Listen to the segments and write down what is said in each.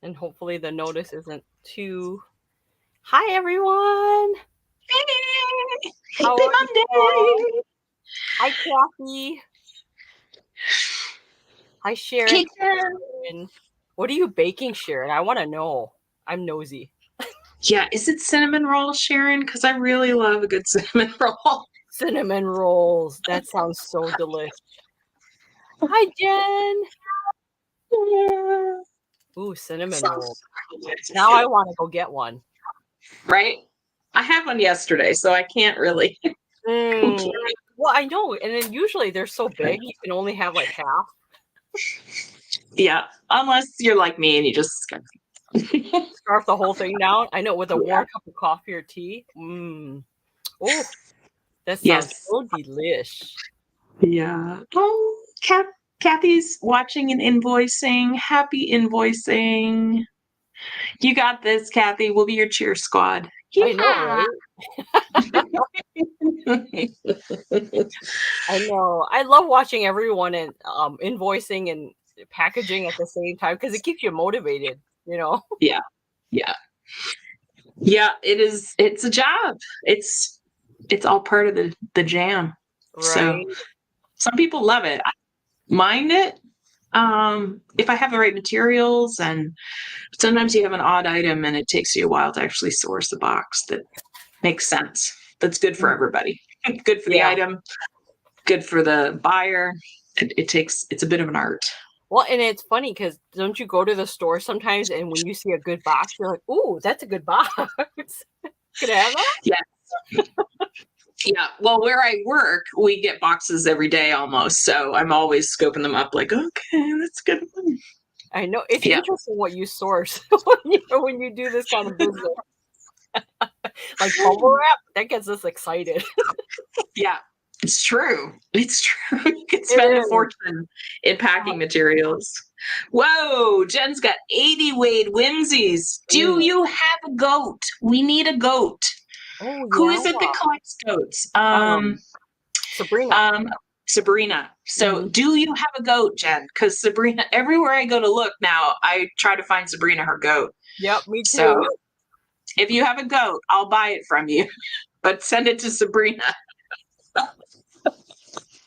And hopefully the notice isn't too... Hi, everyone. Hey, How happy are Monday. you? Hi, Kathy. Hi, Sharon. Hey, Jen. What are you baking, Sharon? I want to know. I'm nosy. Yeah, is it cinnamon roll, Sharon? Because I really love a good cinnamon roll. Cinnamon rolls. That sounds so delicious. Hi, Jen. Yeah. Ooh, cinnamon rolls. Now I want to go get one. Right? I had one yesterday, so I can't really. Well, I know. And then usually they're so big, you can only have like half. Yeah, unless you're like me and you just Scarf the whole thing down. I know, with a warm cup of coffee or tea. Oh, that sounds so delish. Yeah. Oh, Kathy's watching and invoicing. Happy invoicing. You got this, Kathy. We'll be your cheer squad. I know, right? I know. I love watching everyone and invoicing and packaging at the same time because it keeps you motivated, you know? Yeah. Yeah. Yeah, it is. It's a job. It's all part of the jam. Right. So some people love it. I mind it. If I have the right materials, and sometimes you have an odd item and it takes you a while to actually source the box that makes sense. That's good for everybody. Good for the item, good for the buyer. It's a bit of an art. Well, and it's funny because don't you go to the store sometimes and when you see a good box, you're like, ooh, that's a good box. Can I have that? Yeah. Yeah. Well, where I work, we get boxes every day almost. So I'm always scoping them up like, okay, that's good. I know. It's interesting what you source when you do this kind of business. Like bubble wrap, that gets us excited. Yeah, it's true. It's true. You can spend a fortune in packing materials. Whoa, Jen's got 80 Wade whimsies. Do you have a goat? We need a goat. Oh, Who is it that collects goats? Sabrina. Sabrina. So do you have a goat, Jen? Because Sabrina, everywhere I go to look now, I try to find Sabrina her goat. Yep, me too. So if you have a goat, I'll buy it from you, but send it to Sabrina.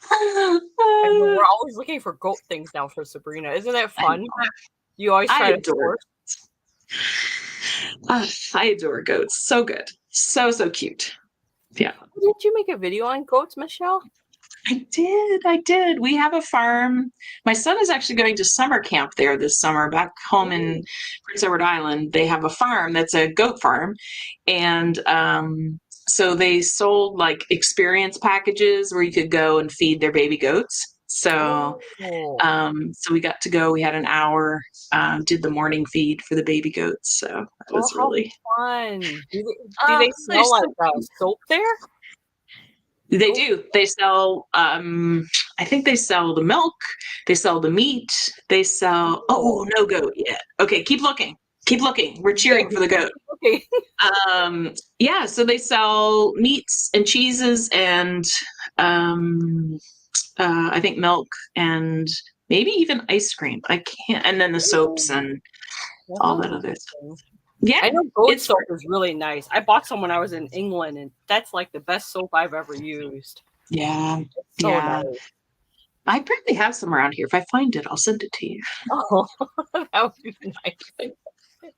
We're always looking for goat things now for Sabrina. Isn't that fun? You always try to source. I adore goats. So good. So cute. Yeah. Didn't you make a video on goats, Michelle? I did. We have a farm. My son is actually going to summer camp there this summer back home in Prince Edward Island. They have a farm that's a goat farm. And so they sold like experience packages where you could go and feed their baby goats. So so we got to go. We had an hour, did the morning feed for the baby goats. So that was really fun. Do they smell like soap there? They do. They sell, I think they sell the milk. They sell the meat. They sell, no goat yet. Okay, keep looking. Keep looking. We're cheering for the goat. Okay. Yeah, so they sell meats and cheeses and I think milk and maybe even ice cream. I can't, and then the soaps and all that other stuff. Yeah, I know goat soap is really nice. I bought some when I was in England, and that's like the best soap I've ever used. Yeah, nice. I probably have some around here. If I find it, I'll send it to you. Oh, that would be nice.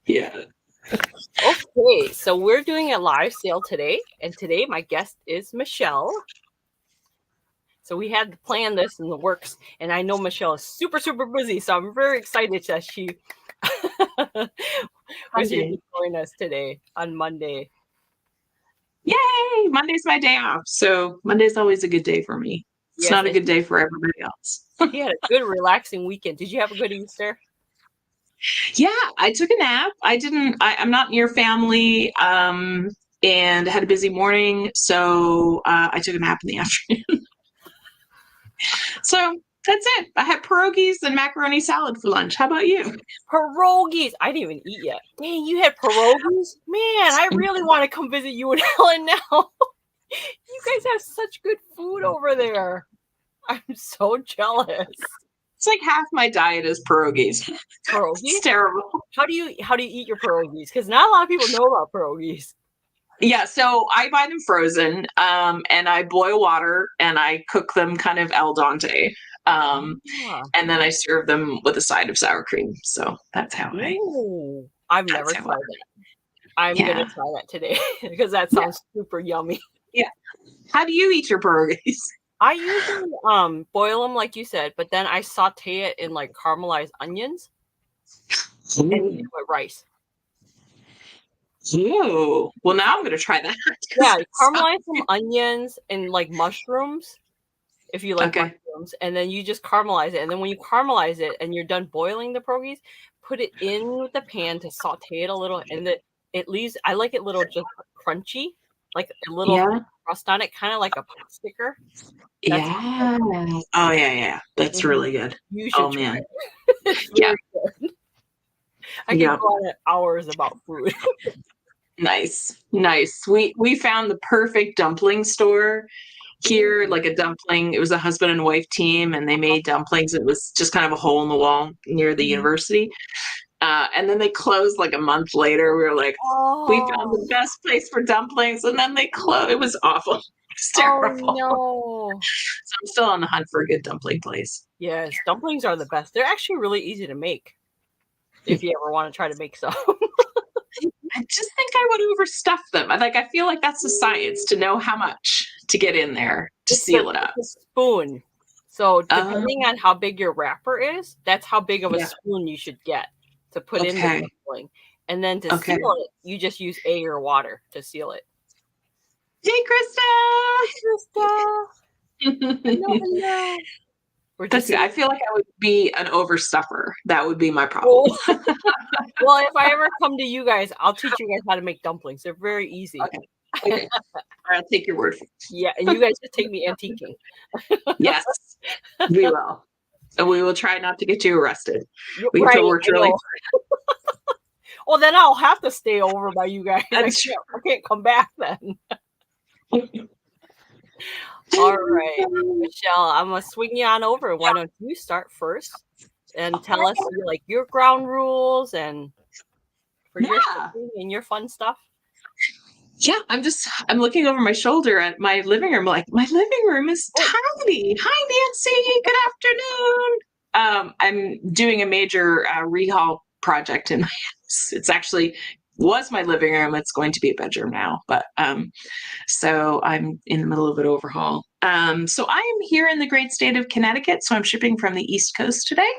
Yeah. Okay, so we're doing a live sale today, and today my guest is Michelle. So we had to plan this in the works, and I know Michelle is super busy, so I'm very excited that she was here to join us today on Monday. Yay! Monday's my day off, so Monday's always a good day for me. It's not a good day for everybody else. She had a good, relaxing weekend. Did you have a good Easter? Yeah, I took a nap. I'm not near family, and had a busy morning, so I took a nap in the afternoon. So that's it. I had pierogies and macaroni salad for lunch. How about you? Pierogies. I didn't even eat yet. Dang, you had pierogies? Man, I really want to come visit you in Ellen now. You guys have such good food over there. I'm so jealous. It's like half my diet is pierogies. Pierogies? It's terrible. How do you eat your pierogies? Because not a lot of people know about pierogies. Yeah, so I buy them frozen, and I boil water and I cook them kind of al dente. And then I serve them with a side of sour cream. So that's how I've never tried that. I'm going to try that today because that sounds super yummy. Yeah. How do you eat your pierogies? I usually boil them like you said, but then I saute it in like caramelized onions and eat it with rice. Ooh. Well, now I'm going to try that. Yeah, caramelize some onions and like mushrooms if you like mushrooms, and then you just caramelize it. And then when you caramelize it and you're done boiling the pierogies, put it in the pan to saute it a little, and it leaves. I like it little just crunchy, like a little crust on it, kind of like a pot sticker. Yeah. Oh yeah. That's really good. You should try it. It's really good. I can go on hours about food. Nice. We found the perfect dumpling store here, like a dumpling. It was a husband and wife team, and they made dumplings. It was just kind of a hole in the wall near the university. And then they closed like a month later. We were like, we found the best place for dumplings, and then they closed. It was awful. It's terrible. Oh no! So I'm still on the hunt for a good dumpling place. Yes, dumplings are the best. They're actually really easy to make. If you ever want to try to make some. I just think I would overstuff them. I feel like that's a science to know how much to get in there to seal it up. It's a spoon. So depending on how big your wrapper is, that's how big of a spoon you should get to put in the dumpling. And then to seal it, you just use egg or water to seal it. Hey, Krista! Hello. I feel like I would be an overstuffer. That would be my problem. Well, if I ever come to you guys, I'll teach you guys how to make dumplings. They're very easy. Okay. I'll take your word for it. Yeah, and you guys just take me antiquing. Yes, we will. And we will try not to get you arrested. We have to work really hard. Well, then I'll have to stay over by you guys. I can't come back then. All right, Michelle, I'm gonna swing you on over. Why don't you start first and tell us your ground rules and for your cooking and your fun stuff? Yeah, I'm looking over my shoulder at my living room. Like, my living room is tiny. Hi, Nancy. Good afternoon. I'm doing a major rehaul project in my house. It's actually was my living room. It's going to be a bedroom now, but so I'm in the middle of an overhaul. So I am here in the great state of Connecticut. So I'm shipping from the East Coast today.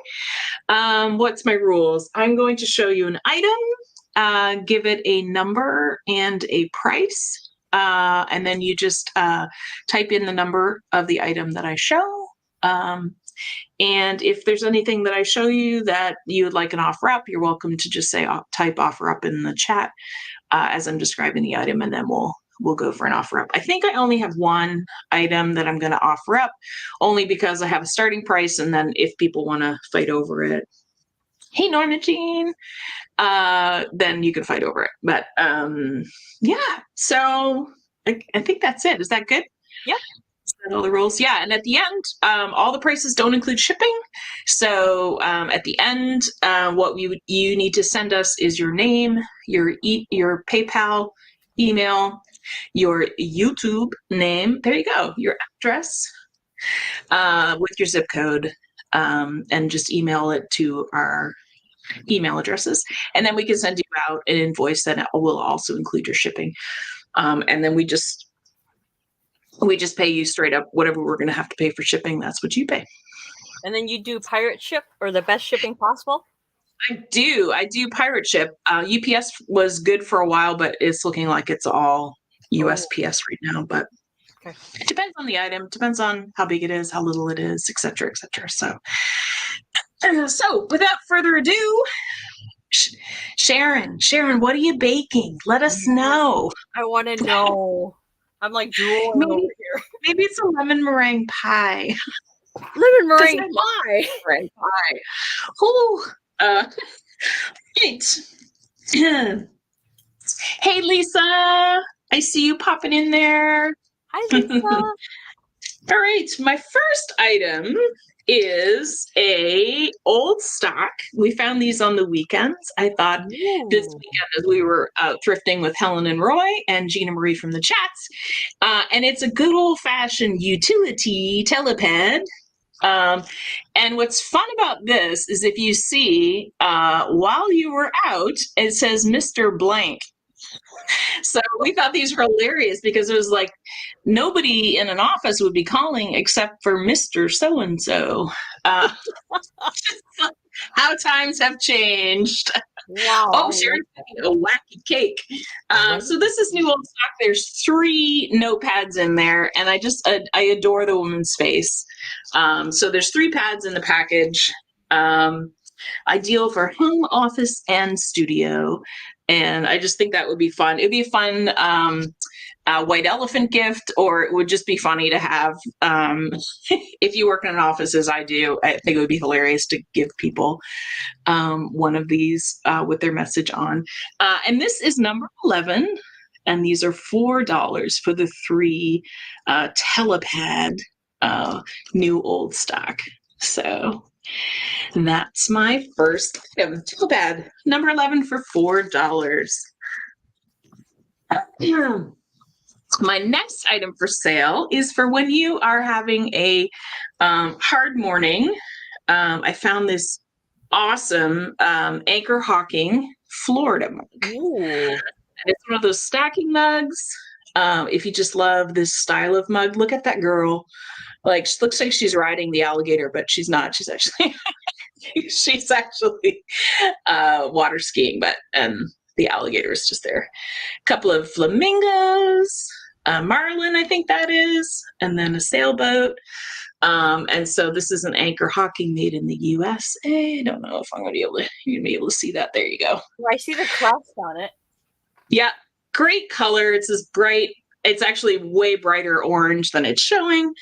What's my rules? I'm going to show you an item, give it a number and a price, and then you just type in the number of the item that I show. And if there's anything that I show you that you would like an offer up, you're welcome to just say type offer up in the chat as I'm describing the item, and then we'll go for an offer up. I think I only have one item that I'm going to offer up, only because I have a starting price, and then if people want to fight over it, hey Norma Jean, then you can fight over it. But yeah, so I think that's it. Is that good? Yeah. All the rules. Yeah. And at the end, all the prices don't include shipping. So at the end, what you need to send us is your name, your PayPal email, your YouTube name. There you go. Your address with your zip code, and just email it to our email addresses. And then we can send you out an invoice that will also include your shipping. And then we just pay you straight up whatever we're going to have to pay for shipping. That's what you pay. And then you do pirate ship or the best shipping possible? I do pirate ship. UPS was good for a while, but it's looking like it's all USPS right now. But it depends on the item, depends on how big it is, how little it is, et cetera, et cetera. So without further ado, Sharon, what are you baking? Let us know. I want to know. I'm like drooling over here. Maybe it's a lemon meringue pie. Lemon meringue pie. Meringue pie. Ooh. Right. Hey, Lisa. I see you popping in there. Hi, Lisa. All right. My first item is a old stock. We found these on the weekends. I thought this Ooh. weekend as we were out thrifting with Helen and Roy and Gina Marie from the chats. And it's a good old-fashioned utility telepad. And what's fun about this is if you see, while you were out, it says Mr. Blank. So we thought these were hilarious because it was like nobody in an office would be calling except for Mr. So-and-so. How times have changed. Wow. Oh, Sharon's making a wacky cake. So this is new old stock. There's 3 notepads in there, and I adore the woman's face. So there's 3 pads in the package. Ideal for home, office, and studio. And I just think that would be fun. It'd be a fun white elephant gift, or it would just be funny to have. If you work in an office as I do, I think it would be hilarious to give people one of these with their message on. And this is number 11, and these are $4 for the 3 telepad new old stock. So that's my first item. Telepad number 11 for $4. My next item for sale is for when you are having a hard morning. I found this awesome Anchor Hawking Florida mug. Ooh. And it's one of those stacking mugs. If you just love this style of mug, look at that girl. Like, she looks like she's riding the alligator, but she's not. She's actually water skiing, and the alligator is just there. A couple of flamingos, marlin, I think that is, and then a sailboat. And so this is an Anchor Hawking made in the USA. I don't know if I'm going to be able to see that. There you go. Well, I see the crest on it. Yeah, great color. It's this bright. It's actually way brighter orange than it's showing.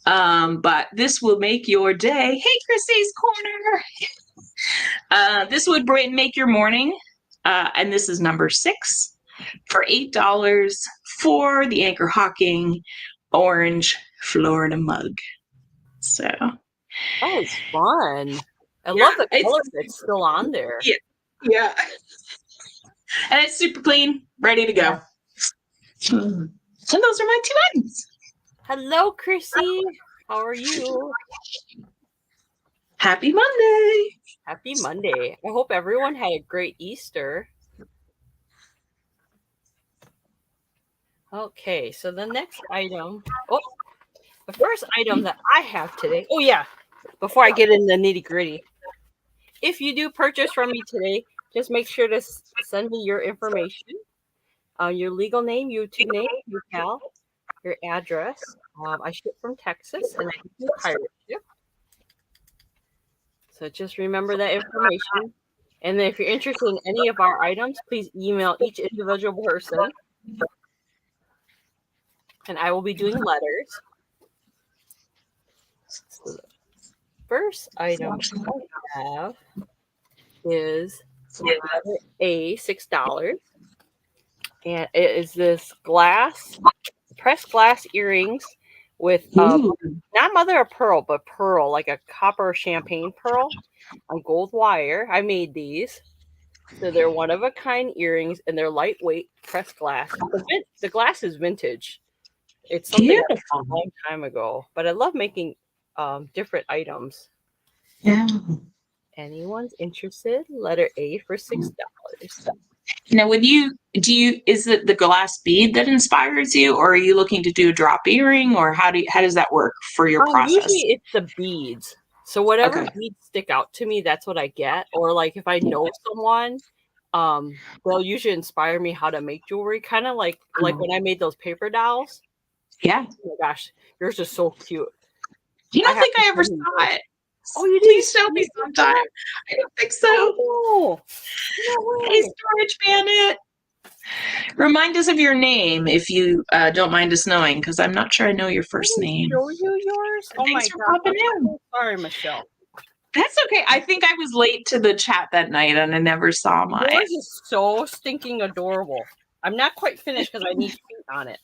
But this will make your day. Hey, Chrissy's Corner. This would make your morning. And this is number 6 for $8 for the Anchor Hawking orange Florida mug. So that is fun. I love the color that's still on there. Yeah. And it's super clean, ready to go. So those are my 2 items. Hello, Chrissy. How are you? Happy Monday. Happy Monday. I hope everyone had a great Easter. Okay, so the next item. The first item that I have today. Oh, yeah. Before I get into the nitty gritty. If you do purchase from me today, just make sure to send me your information, your legal name, YouTube name, your PayPal, your address. I ship from Texas, and I do pirate ship. So just remember that information. And then if you're interested in any of our items, please email each individual person. And I will be doing letters. So the first item I have is letter A, $6. And it is this pressed glass earrings with not mother of pearl, but pearl, like a copper champagne pearl on gold wire. I made these. So they're one-of-a-kind earrings, and they're lightweight pressed glass. The glass is vintage. It's something I did a long time ago, but I love making different items. Yeah. Anyone's interested? Letter A for $6. Now, is it the glass bead that inspires you, or are you looking to do a drop earring, or how does that work for your process? Usually it's the beads. So whatever beads stick out to me, that's what I get. Or like if I know someone, they'll usually inspire me how to make jewelry. Kind of like when I made those paper dolls. Yeah. Oh my gosh, yours is so cute. You don't think I ever saw it? Oh, you did? Please show me sometime. I don't think so. Oh, no. Hey, Storage Bandit. Remind us of your name if you don't mind us knowing, because I'm not sure I know your first name. Show you yours? Oh my God. Sorry, Michelle. That's okay. I think I was late to the chat that night and I never saw mine. Yours is so stinking adorable. I'm not quite finished because I need feet on it.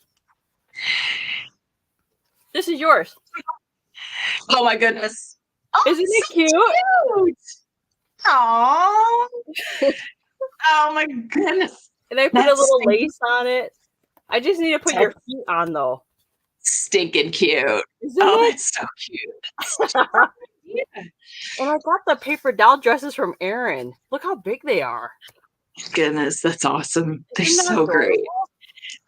This is yours. Oh my goodness. Oh, Isn't it so cute? Aww. Oh my goodness. And I put a little lace on it. I just need to put your feet on though. Stinking cute. Isn't Oh, it? that's so cute. Yeah. And I got the paper doll dresses from Erin. Look how big they are. Goodness, that's awesome. They're Isn't that so great. adorable?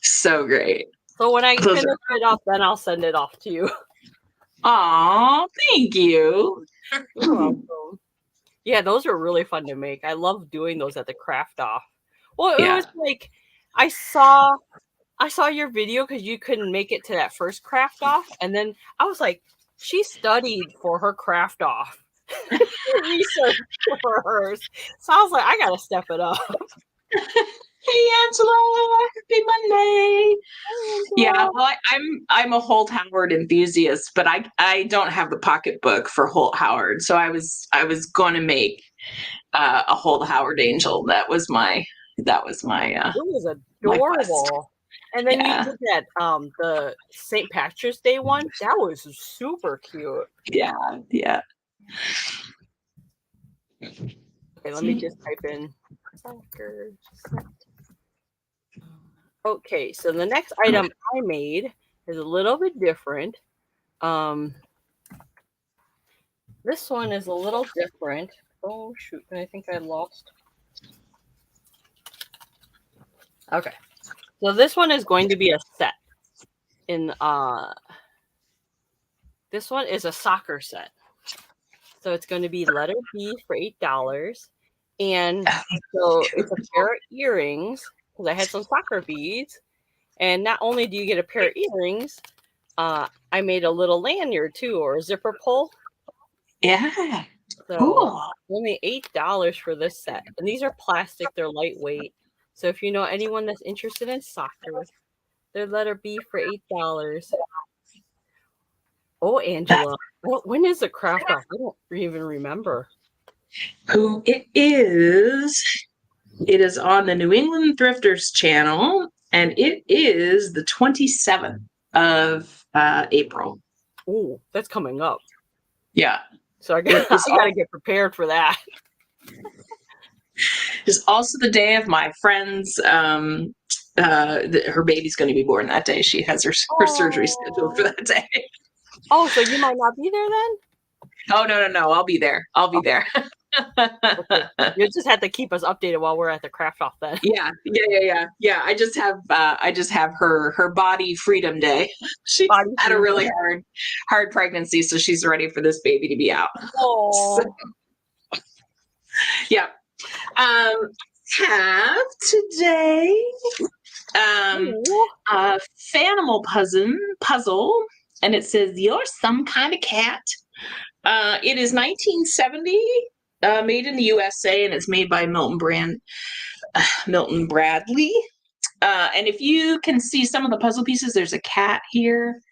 So great. So when I Those finish it up, then I'll send it off to you. Aw, thank you. You're welcome. Yeah, those are really fun to make. I love doing those at the craft off. Well, it was like I saw your video because you couldn't make it to that first craft off, and then I was like, she studied for her craft off. She researched for hers. So I was like, I gotta step it up. Hey Angela, happy Monday. Yeah, well, I'm a Holt Howard enthusiast, but I don't have the pocketbook for Holt Howard, so I was going to make a Holt Howard angel. That was my it was adorable. And then you did that the St. Patrick's Day one. That was super cute. Yeah. Okay, let me just type in soccer set. Okay, so the next item I made is a little bit different. This one is a little different. Oh shoot, I think I lost. Okay. So this one is going to be a set. This one is a soccer set. So it's going to be letter B for $8. And so it's a pair of earrings because I had some soccer beads. And not only do you get a pair of earrings, I made a little lanyard too, or a zipper pull. Yeah. So cool. Only $8 for this set. And these are plastic, they're lightweight. So if you know anyone that's interested in soccer, they're letter B for $8. Oh, Angela, when is the craft off? I don't even remember. Who it is? It is on the New England Thrifters channel, and it is the 27th of April. Oh, that's coming up. Yeah. So I got to get prepared for that. It's also the day of my friend's, her baby's going to be born that day. She has her surgery scheduled for that day. Oh, so you might not be there then? Oh, no. I'll be there. Okay. You just have to keep us updated while we're at the craft off then. Yeah. I just have her body freedom day. She had a really hard pregnancy, so she's ready for this baby to be out. Oh. So, yeah. Have today a Fanimal puzzle, and it says you're some kind of cat. It is 1970, made in the USA, and it's made by Milton Bradley. And if you can see some of the puzzle pieces, there's a cat here.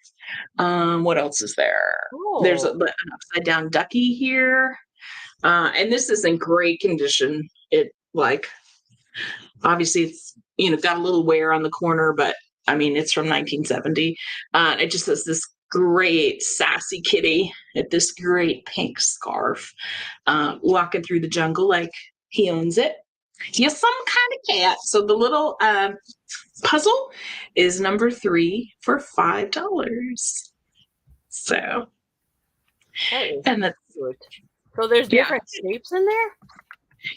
What else is there? Oh. There's an upside down ducky here. And this is in great condition. It obviously it's got a little wear on the corner, but I mean it's from 1970. It just has this great sassy kitty at this great pink scarf, walking through the jungle like he owns it. He's some kind of cat. So the little puzzle is number 3 for $5. So, and that's good. So there's different shapes in there?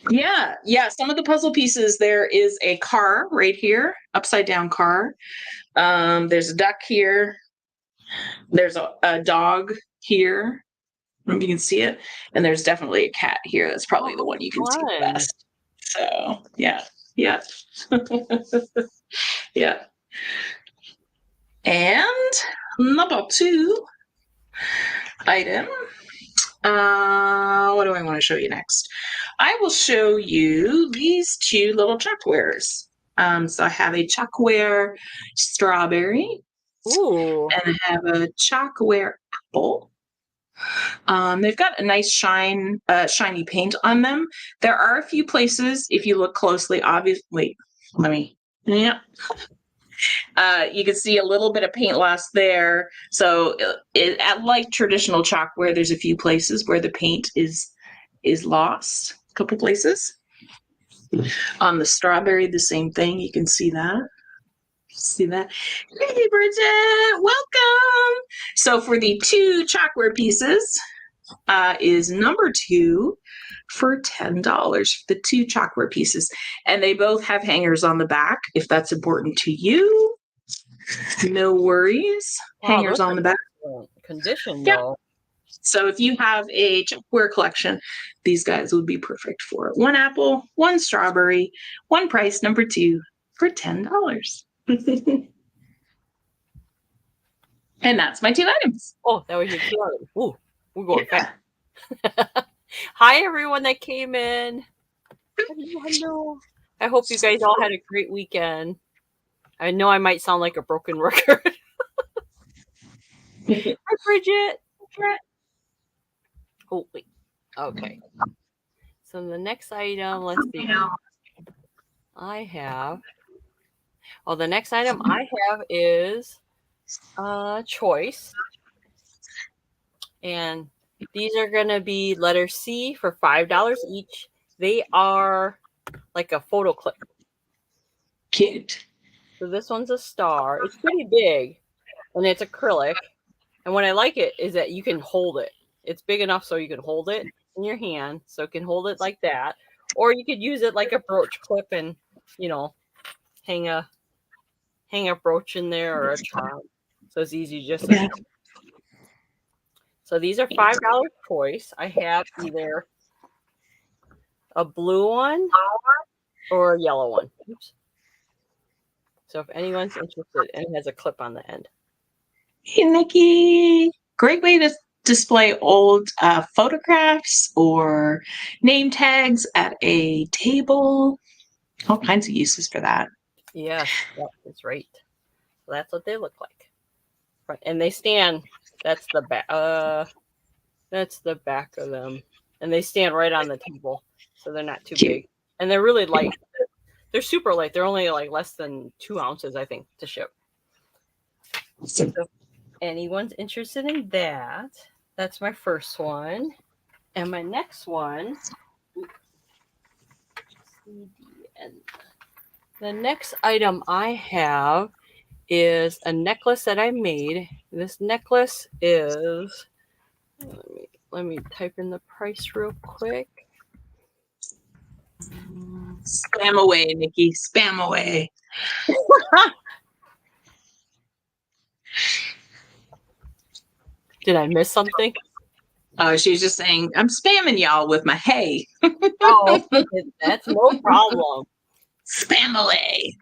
Yeah. Some of the puzzle pieces, there is a car right here, upside down car. There's a duck here. There's a dog here. I don't know if you can see it. And there's definitely a cat here. That's probably the one you can see the best. So, yeah. Yeah. And number 2 item. What do I want to show you next? I will show you these 2 little chalkwares. So I have a chalkware strawberry. Ooh. And I have a chalkware apple. They've got a nice shiny paint on them. There are a few places, if you look closely, obviously, You can see a little bit of paint loss there. So like traditional chalkware, there's a few places where the paint is lost. A couple places. On the strawberry, the same thing. You can see that. See that? Hey, Bridget, welcome. So for the 2 chalkware pieces is number 2 for $10 for the 2 chalkware pieces. And they both have hangers on the back if that's important to you. No worries. Wow, Hangers on the back. Condition Yeah. though. So if you have a chalkware collection, these guys would be perfect for it. 1 apple, 1 strawberry, 1 price, number 2 for $10. And that's my 2 items. Oh, that was your 2 items. Ooh, we're going fast. Hi, everyone that came in. Hello. I hope you guys all had a great weekend. I know I might sound like a broken record. Hi, Bridget. Oh, wait. Okay. So the next item, let's see. The next item I have is choice. And these are going to be letter C for $5 each. They are like a photo clip. Cute. So this one's a star. It's pretty big, and it's acrylic. And what I like it is that you can hold it. It's big enough so you can hold it in your hand, so it can hold it like that. Or you could use it like a brooch clip and, hang a brooch in there or a charm. So it's easy just to. So these are $5 choice. I have either a blue one or a yellow one. Oops. So if anyone's interested, and it has a clip on the end. Hey, Nikki. Great way to display old photographs or name tags at a table. All kinds of uses for that. Yes, that's right. So that's what they look like. Right. And they stand, that's the back. That's the back of them. And they stand right on the table. So they're not too big. And they're really light. They're super light. They're only like less than 2 ounces, I think, to ship. So if anyone's interested in that, that's my first one. And my next one, the next item I have is a necklace that I made. This necklace is, let me type in the price real quick. Spam away, Nikki. Spam away. Did I miss something? Oh, she was just saying, I'm spamming y'all with my hey. Oh, that's no problem. Spam away.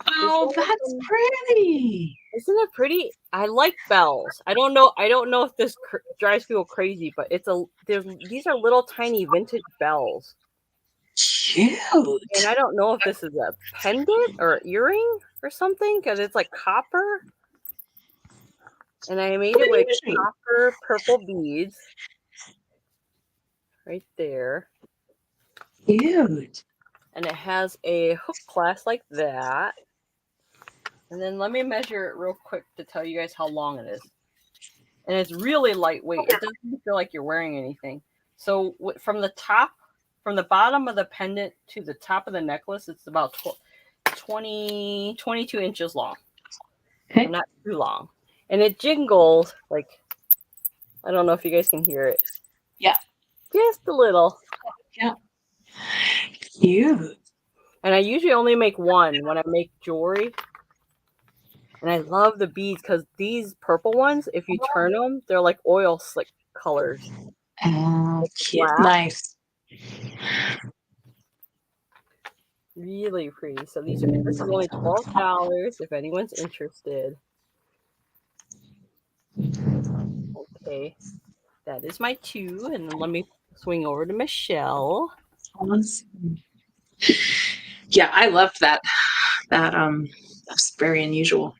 Oh, that's pretty. Isn't it pretty? I like bells. I don't know if this drives people crazy, but these are little tiny vintage bells. Cute. And I don't know if this is a pendant or earring or something, because it's like copper. And I made it with copper purple beads. Right there. Cute. And it has a hook clasp like that. And then let me measure it real quick to tell you guys how long it is. And it's really lightweight. It doesn't feel like you're wearing anything. So from the bottom of the pendant to the top of the necklace, it's about 22 inches long. Okay. Not too long. And it jingles, like, I don't know if you guys can hear it. Yeah. Just a little. Yeah. Cute. And I usually only make one when I make jewelry. And I love the beads because these purple ones, if you turn them, they're like oil slick colors. Oh, cute. Nice. Really pretty. So this is only $12 if anyone's interested. Okay. That is my 2. And then let me swing over to Michelle. Awesome. Yeah, I loved that. That's very unusual.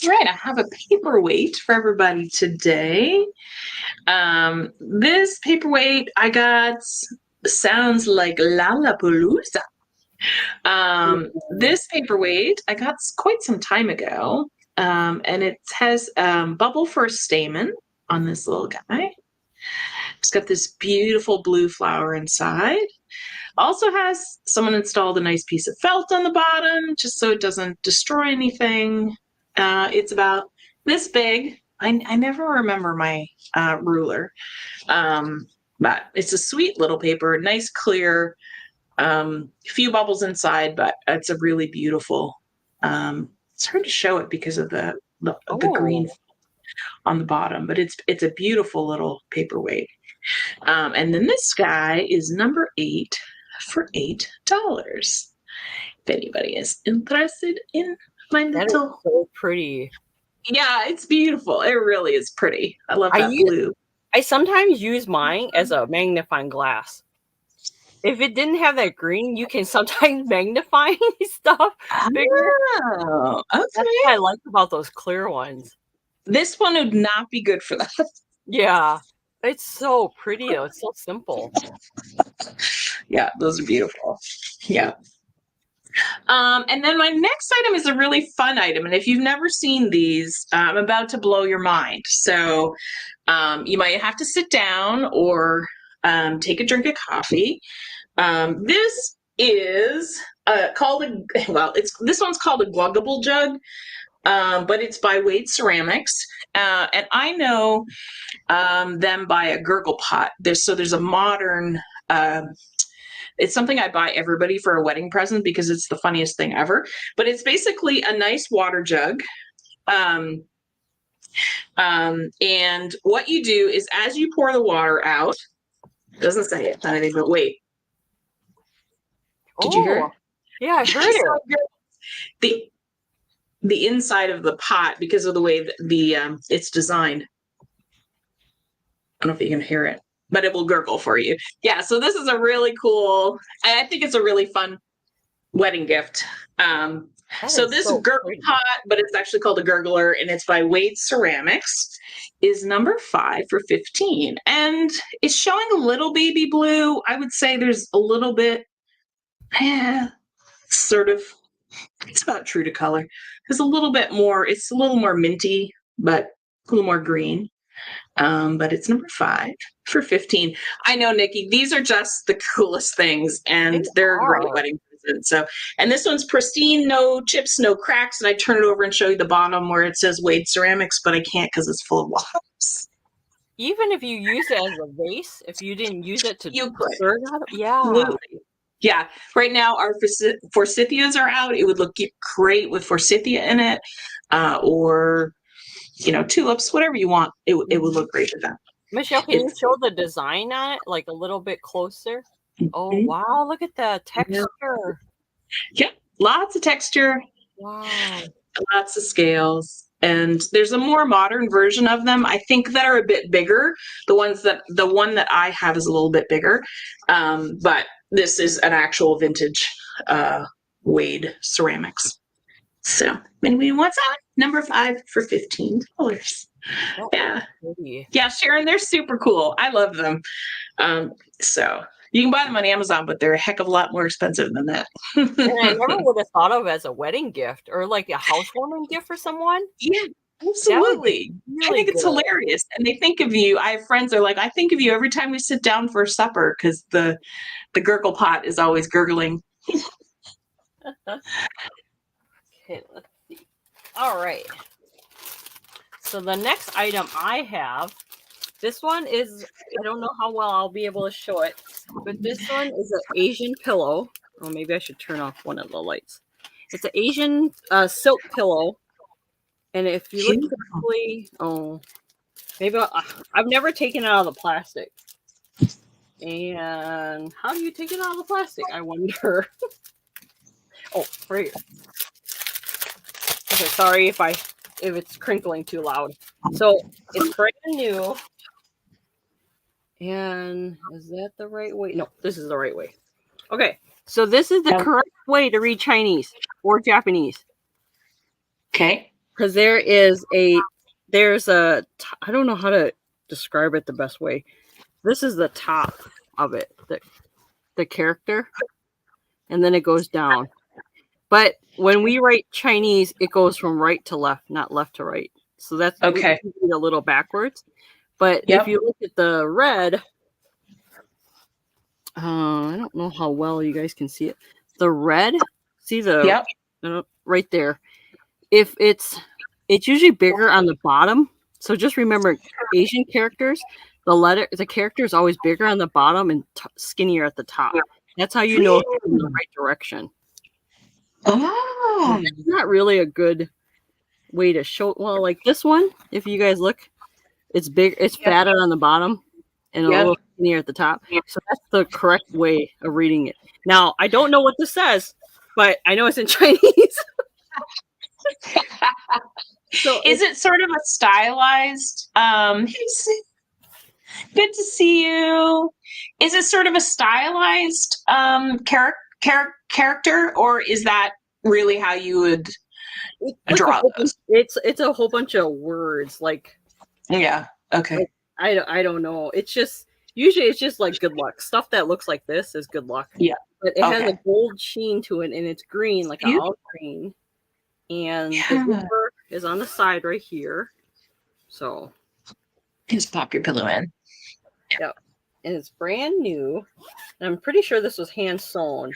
All right, I have a paperweight for everybody today. This paperweight I got sounds like Lollapalooza. This paperweight I got quite some time ago, and it has bubble for a stamen on this little guy. It's got this beautiful blue flower inside. Also has someone installed a nice piece of felt on the bottom just so it doesn't destroy anything. It's about this big. I never remember my ruler, but it's a sweet little paper, nice clear, few bubbles inside, but it's a really beautiful. It's hard to show it because of the green on the bottom, but it's a beautiful little paperweight. And then this guy is number 8 for $8. If anybody is interested in my That is little, so pretty. yeah, it's beautiful. It really is pretty. I love that blue. I sometimes use mine as a magnifying glass. If it didn't have that green, you can sometimes magnify stuff bigger. Oh, okay. That's what I like about those clear ones. This one would not be good for that. Yeah. It's so pretty though. It's so simple. Yeah, those are beautiful. Yeah. And then my next item is a really fun item. And if you've never seen these, I'm about to blow your mind. So you might have to sit down or take a drink of coffee. This is called this one's called a Glugable Jug, but it's by Wade Ceramics. And I know them by a gurgle pot. There's a modern, it's something I buy everybody for a wedding present because it's the funniest thing ever. But it's basically a nice water jug. And what you do is as you pour the water out, it doesn't say it, anything, but wait. Did you hear it? Yeah, I heard it. The inside of the pot, because of the way that it's designed. I don't know if you can hear it, but it will gurgle for you. Yeah, so this is a really cool, I think it's a really fun wedding gift. So this gurgle pot, but it's actually called a gurgler, and it's by Wade Ceramics, is number 5 for $15. And it's showing a little baby blue. I would say there's a little bit, sort of, it's about true to color. There's a little bit more, it's a little more minty, but a little more green. But it's number 5 for $15. I know, Nikki, these are just the coolest things, and they're a great wedding present. So, and this one's pristine, no chips, no cracks. And I turn it over and show you the bottom where it says Wade Ceramics, but I can't because it's full of wasps. Even if you use it as a vase, if you didn't use it to serve out, Absolutely. Yeah. Right now, our forsythias are out. It would look great with forsythia in it, or tulips, whatever you want. It would look great with them. Michelle, can you show the design on it, like a little bit closer? Oh, wow. Look at the texture. Yeah. Lots of texture. Wow. Lots of scales. And there's a more modern version of them, I think, that are a bit bigger. The one that I have is a little bit bigger. But this is an actual vintage Wade Ceramics. So, anybody wants that? Number 5 for $15. Yeah. Yeah, Sharon, they're super cool. I love them. So you can buy them on Amazon, but they're a heck of a lot more expensive than that. And I never would have thought of it as a wedding gift or like a housewarming gift for someone. Yeah, absolutely. Really I think it's hilarious. And they think of you. I have friends that are like, I think of you every time we sit down for supper because the gurgle pot is always gurgling. Okay, let's see. All right. So the next item I have, this one is, I don't know how well I'll be able to show it, but this one is an Asian pillow. Oh, maybe I should turn off one of the lights. It's an Asian silk pillow. And if you look carefully, maybe I've never taken it out of the plastic. And how do you take it out of the plastic? I wonder. Oh, right here. Okay, sorry if it's crinkling too loud. So it's brand new. And is that the right way? No, this is the right way. Okay, so this is the correct way to read Chinese or Japanese. Okay. Because there's a, I don't know how to describe it the best way. This is the top of it, the character. and then it goes down. But when we write Chinese, it goes from right to left, not left to right. So that's Okay. we read a little backwards. But Yep. if you look at the red, I don't know how well you guys can see it. The red, see the right there. If it's usually bigger on the bottom. So just remember, Asian characters, the character is always bigger on the bottom and skinnier at the top. That's how you know if it's in the right direction. Oh, It's not really a good way to show. Well, like this one, if you guys look, it's big. It's fatter on the bottom and a little skinnier at the top. So that's the correct way of reading it. Now, I don't know what this says, but I know it's in Chinese. So is it sort of a stylized? Good to see you. Is it sort of a stylized character, or is that really how you would draw those? It's a whole bunch of words, like okay. Like, I don't know. It's just usually it's just like good luck stuff that looks like this is good luck. Yeah, but it has a gold sheen to it, and it's green, like an olive green. And the zipper is on the side right here. So just pop your pillow in. Yep. And it's brand new. And I'm pretty sure this was hand sewn.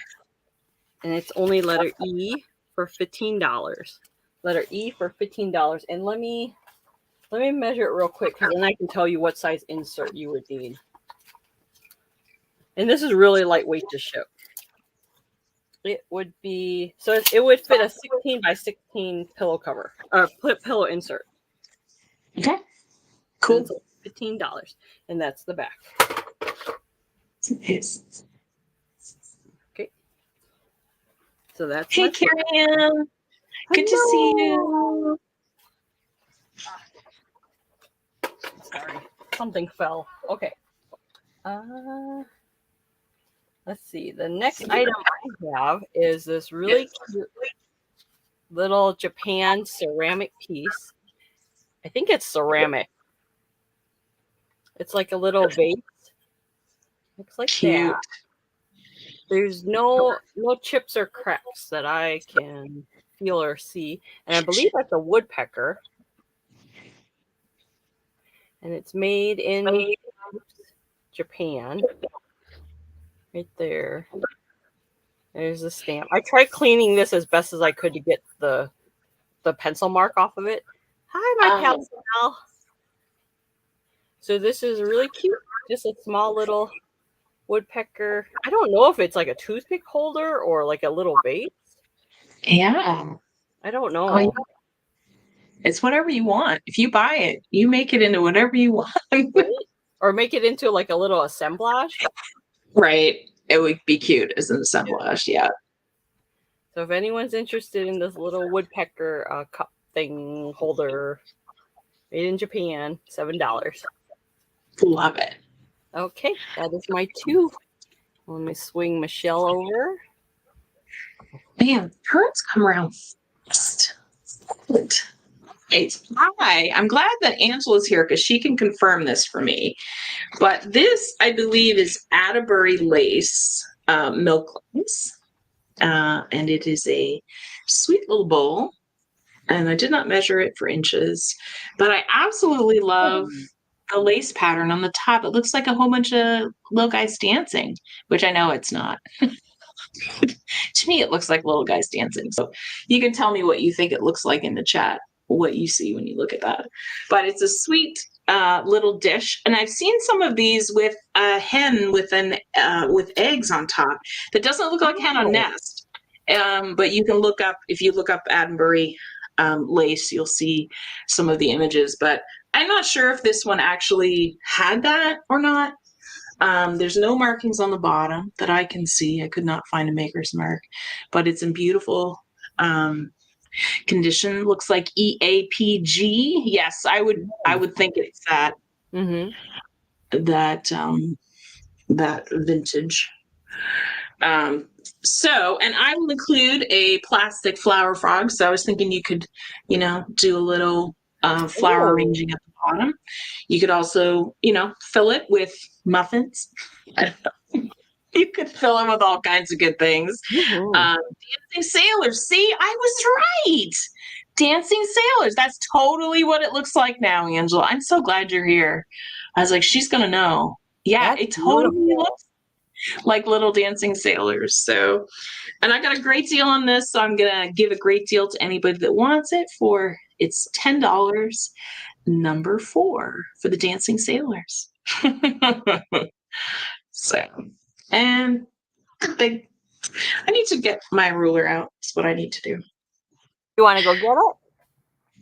And it's only letter E for $15. Letter E for $15. And let me measure it real quick, because then I can tell you what size insert you would need. And this is really lightweight to ship. It would be, so it would fit a 16 by 16 pillow cover, or pillow insert. Okay, cool. $15, and that's the back. Yes. Okay. So that's hey, Carrie. Good to see you. Sorry, something fell. Okay. Let's see. The next item I have is this really cute little Japan ceramic piece. I think it's ceramic. It's like a little vase. Looks like cute. that. There's no chips or cracks that I can feel or see. And I believe that's a woodpecker. And it's made in Japan. Right there. There's the stamp. I tried cleaning this as best as I could to get the pencil mark off of it. Hi, my pal. So this is really cute. Just a small little woodpecker. I don't know if it's like a toothpick holder or like a little vase. Yeah. I don't know. Oh, yeah. It's whatever you want. If you buy it, you make it into whatever you want. Right? Or make it into like a little assemblage. Right. It would be cute as an assemblage. Yeah. So if anyone's interested in this little woodpecker cup thing holder made in Japan, $7. Love it. Okay, that is my two. Let me swing Michelle over. Man, currents come around fast. Hi, I'm glad that Angela's here because she can confirm this for me. But this, I believe, is Atterbury lace milk lace. And it is a sweet little bowl. And I did not measure it for inches. But I absolutely love the lace pattern on the top. It looks like a whole bunch of little guys dancing, which I know it's not. To me, it looks like little guys dancing. So you can tell me what you think it looks like in the chat, what you see when you look at that. But it's a sweet little dish. And I've seen some of these with a hen with eggs on top that doesn't look like hen on nest. But you can look up, if you look up Atterbury lace, you'll see some of the images. But I'm not sure if this one actually had that or not. There's no markings on the bottom that I can see. I could not find a maker's mark, but it's in beautiful condition. Looks like EAPG. Yes, I would think it's that. Mm-hmm. That vintage. So, and I will include a plastic flower frog. So I was thinking you could, do a little flower arranging at the bottom. You could also, fill it with muffins. I don't know. You could fill them with all kinds of good things. Mhm. Dancing sailors. See, I was right. Dancing sailors. That's totally what it looks like now, Angela. I'm so glad you're here. I was like, she's going to know. Yeah, That's it totally beautiful. looks like little dancing sailors. So, and I got a great deal on this. So I'm going to give a great deal to anybody that wants it for it's $10, number 4 for the dancing sailors. So, and big. I need to get my ruler out. That's what I need to do. You want to go get it?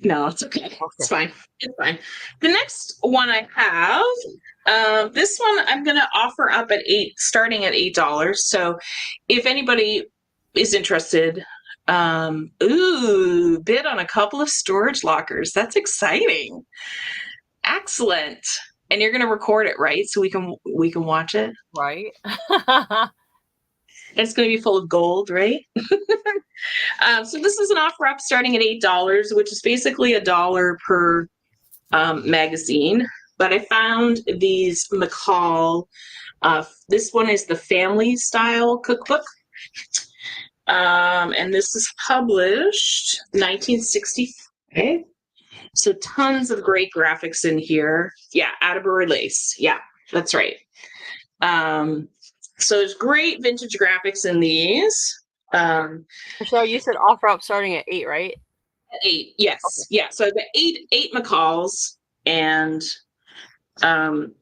No, it's okay. It's fine. It's fine. The next one I have, this one I'm going to offer up at starting at $8. So if anybody is interested, bid on a couple of storage lockers. That's exciting. Excellent. And you're going to record it, right? So we can watch it. Right. It's going to be full of gold, right? So this is an offer up starting at $8, which is basically $1 per magazine. But I found these McCall. This one is the family style cookbook. And this is published 1965. So tons of great graphics in here. Yeah, Atterbury lace. Yeah, that's right. So there's great vintage graphics in these. Michelle, you said offer up starting at 8, right? 8, yes. Okay. Yeah, so the eight McCalls, and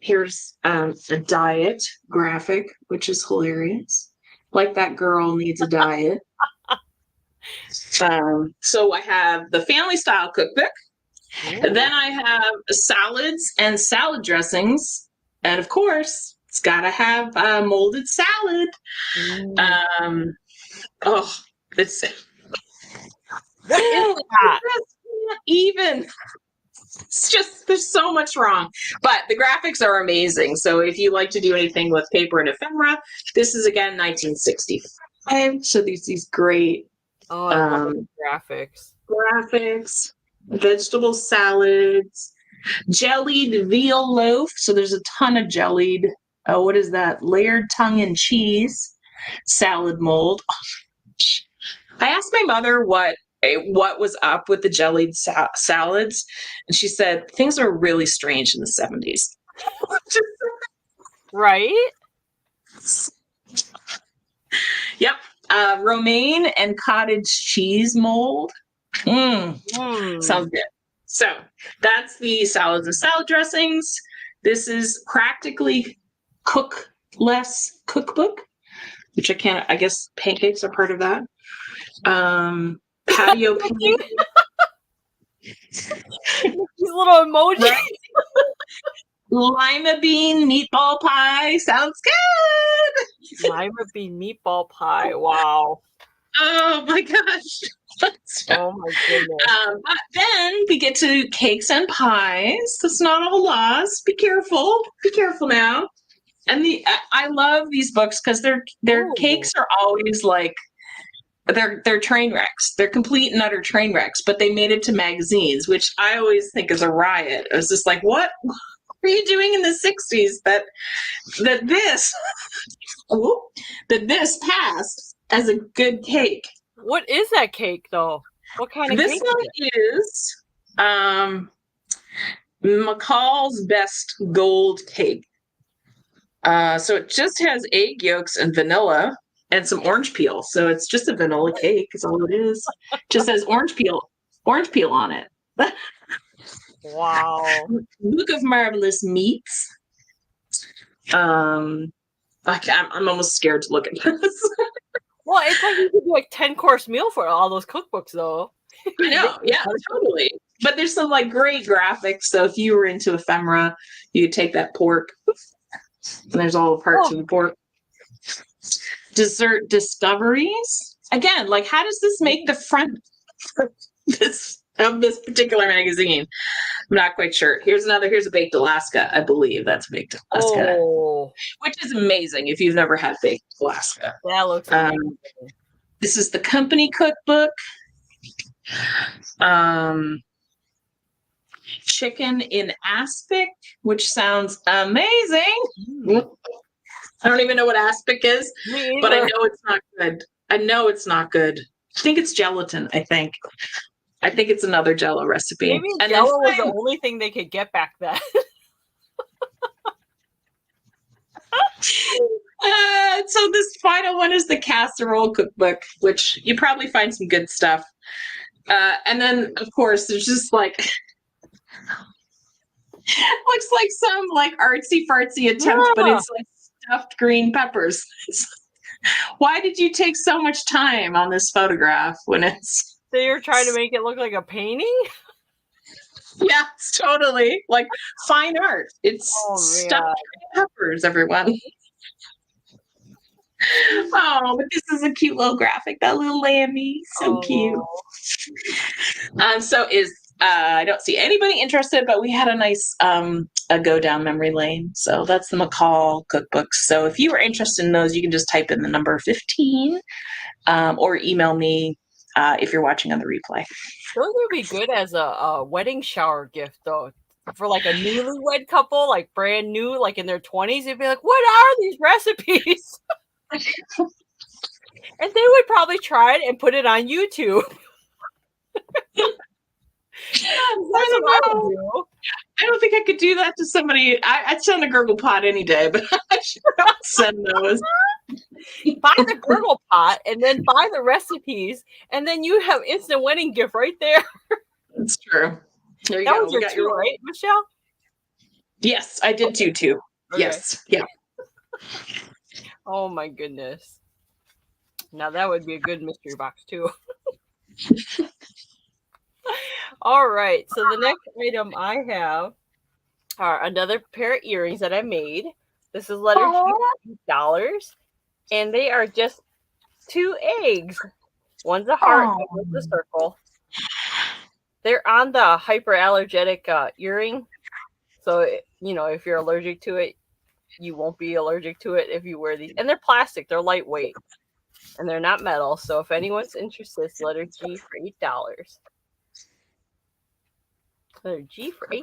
here's a diet graphic, which is hilarious. Like that girl needs a diet. So I have the family style cookbook. Ooh. Then I have salads and salad dressings. And of course, it's got to have molded salad. It's what is that? Even. It's just, there's so much wrong. But the graphics are amazing. So if you like to do anything with paper and ephemera, this is again 1965. So these great I love graphics. Graphics, vegetable salads, jellied veal loaf. So there's a ton of jellied, what is that? Layered tongue and cheese salad mold. I asked my mother what was up with the jellied salads, and she said things are really strange in the 70s. Right? Yep. Romaine and cottage cheese mold. Sounds good. So that's the salads and salad dressings. This is practically cookless cookbook, which I guess pancakes are part of that. Patio pancakes. These little emojis. Right? Lima bean meatball pie. Sounds good. Lima bean meatball pie. Wow. Oh my gosh. Oh my goodness. But then we get to cakes and pies. That's not all lost. Be careful. Be careful now. And I love these books because their cakes are always like they're train wrecks. They're complete and utter train wrecks, but they made it to magazines, which I always think is a riot. It was just like, what were you doing in the 60s that this passed as a good cake? What is that cake though? What kind of this cake? This one is McCall's Best Gold Cake. So it just has egg yolks and vanilla and some orange peel. So it's just a vanilla cake is all it is. Just says orange peel on it. Wow. Book of Marvelous Meats. I'm almost scared to look at this. Well, it's like you could do like 10-course meal for all those cookbooks though. I know, yeah, totally. But there's some like great graphics. So if you were into ephemera, you could take that pork. And there's all the parts of the pork. Dessert discoveries. Again, like how does this make the front of this particular magazine? I'm not quite sure. Here's a baked Alaska. I believe that's baked Alaska. Which is amazing if you've never had baked Alaska. That looks amazing. This is the company cookbook. Chicken in aspic, which sounds amazing. I don't even know what aspic is, Me but I either. know it's not good. I know it's not good. I think it's gelatin, I think. I think it's another Jello recipe. Maybe And then Jello was the only thing they could get back then. so this final one is the Casserole Cookbook, which you probably find some good stuff. And then, of course, there's just like looks like some like artsy fartsy attempt, but Yeah. it's like stuffed green peppers. Why did you take so much time on this photograph when it's They were trying to make it look like a painting? yeah, it's totally like fine art. It's Oh, stuffed man. green peppers, everyone. Oh, but this is a cute little graphic. That little lammy, so cute. So is I don't see anybody interested, but we had a nice a go down memory lane. So that's the McCall cookbooks. So if you are interested in those, you can just type in the number 15 or email me if you're watching on the replay. Those would be good as a wedding shower gift, though. For like a newlywed couple, like brand new, like in their 20s, they'd be like, what are these recipes? And they would probably try it and put it on YouTube. I don't think I could do that to somebody. I'd send a gurgle pot any day, but I should not send those. Buy the gurgle pot and then buy the recipes, and then you have instant wedding gift right there. That's true. There you that go. was your two, right, Michelle? Yes, I did too. Okay. Yes. Yeah. Oh my goodness. Now that would be a good mystery box too. All right. So the next item I have are another pair of earrings that I made. This is letter G, $8, and they are just 2 eggs. One's a heart, and one's a circle. They're on the hyperallergenic earring. So, you know, if you're allergic to it, you won't be allergic to it if you wear these. And they're plastic. They're lightweight. And they're not metal. So if anyone's interested, it's letter G for $8. Letter G for $8.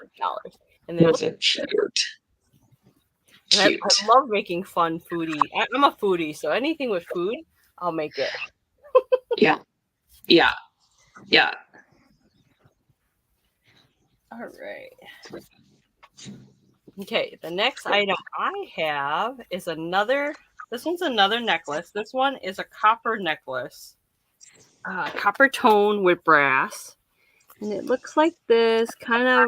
And they look cute. I love making fun foodie. I'm a foodie, so anything with food, I'll make it. Yeah. All right. Okay, the next item I have is this one's another necklace. This one is a copper necklace. Copper tone with brass. And it looks like this, kind of,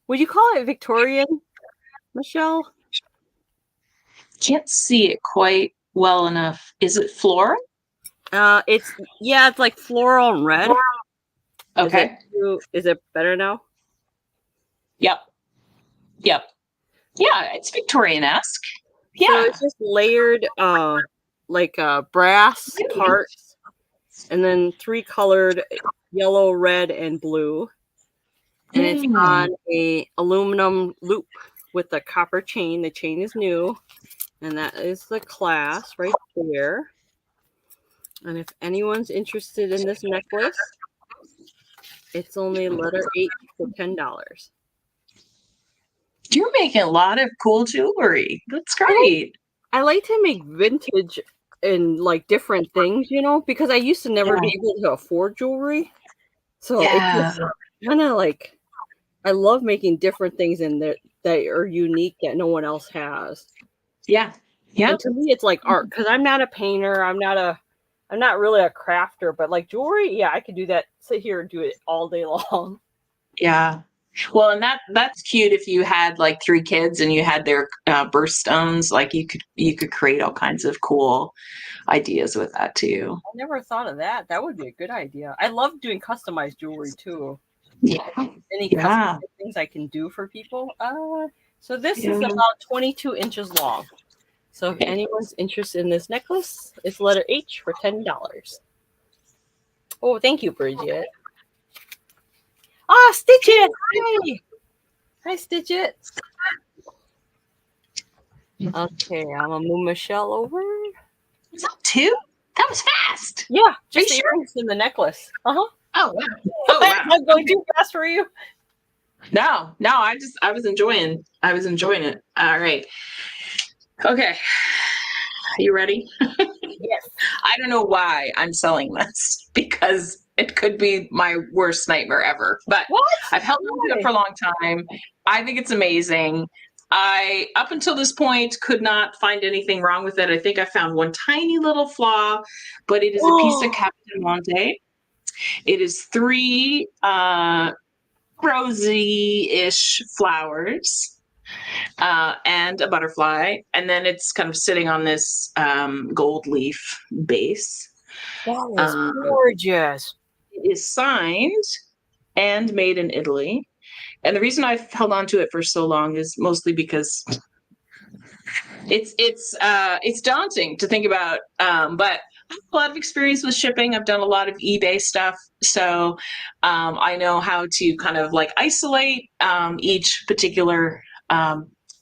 would you call it Victorian, Michelle? Can't see it quite well enough. Is it floral? It's like floral and red. Okay. Is it better now? Yep. Yeah, it's Victorian-esque. Yeah. So it's just layered brass parts, and then 3 colored yellow, red, and blue. And it's on a aluminum loop with a copper chain. The chain is new, and that is the clasp right there. And if anyone's interested in this necklace, it's only letter H for $10. You're making a lot of cool jewelry. That's great. I like to make vintage and like different things, you know, because I used to never be able to afford jewelry. So it's just kind of like, I love making different things in there that are unique that no one else has. Yeah. And to me, it's like art, because I'm not a painter. I'm not really a crafter, but like jewelry, I could do that. Sit here and do it all day long. Yeah. Well, and that's cute if you had like 3 kids and you had their birthstones. Like you could create all kinds of cool ideas with that too. I never thought of that. That would be a good idea. I love doing customized jewelry too. Yeah. Any customized things I can do for people. So this is about 22 inches long. So if anyone's interested in this necklace, it's letter H for $10. Oh, thank you, Bridget. Ah, Stitchit! Hi, Stitchit. Okay, I'm gonna move Michelle over. Is that 2? That was fast. Yeah, just the earrings in the necklace. Oh, wow. Am I going too fast for you? No, I was enjoying it. All right. Okay. You ready? Yes. I don't know why I'm selling this because it could be my worst nightmare ever. But What? I've held on to it Why? for a long time. I think it's amazing. I, up until this point, could not find anything wrong with it. I think I found one tiny little flaw, but it is a piece of Captain Monte. It is three rosy-ish flowers and a butterfly, and then it's kind of sitting on this gold leaf base. That is Um, gorgeous. it is signed and made in Italy, and the reason I've held on to it for so long is mostly because it's daunting to think about, but I have a lot of experience with shipping. I've done a lot of eBay stuff, so I know how to kind of like isolate each particular.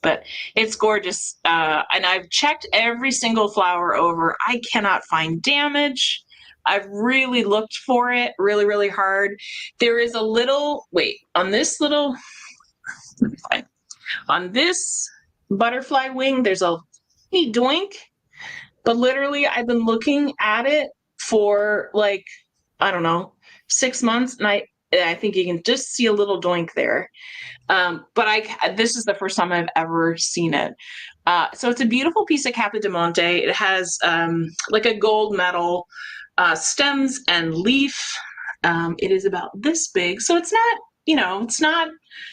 But it's gorgeous, and I've checked every single flower over. I cannot find damage. I've really looked for it really, really hard. There is a little wait on this little on this butterfly wing. There's a tiny doink, but literally I've been looking at it for like, I don't know, 6 months, and I think you can just see a little doink there. But this is the first time I've ever seen it. So it's a beautiful piece of Capodimonte. It has like a gold metal stems and leaf. It is about this big, so it's not, it's not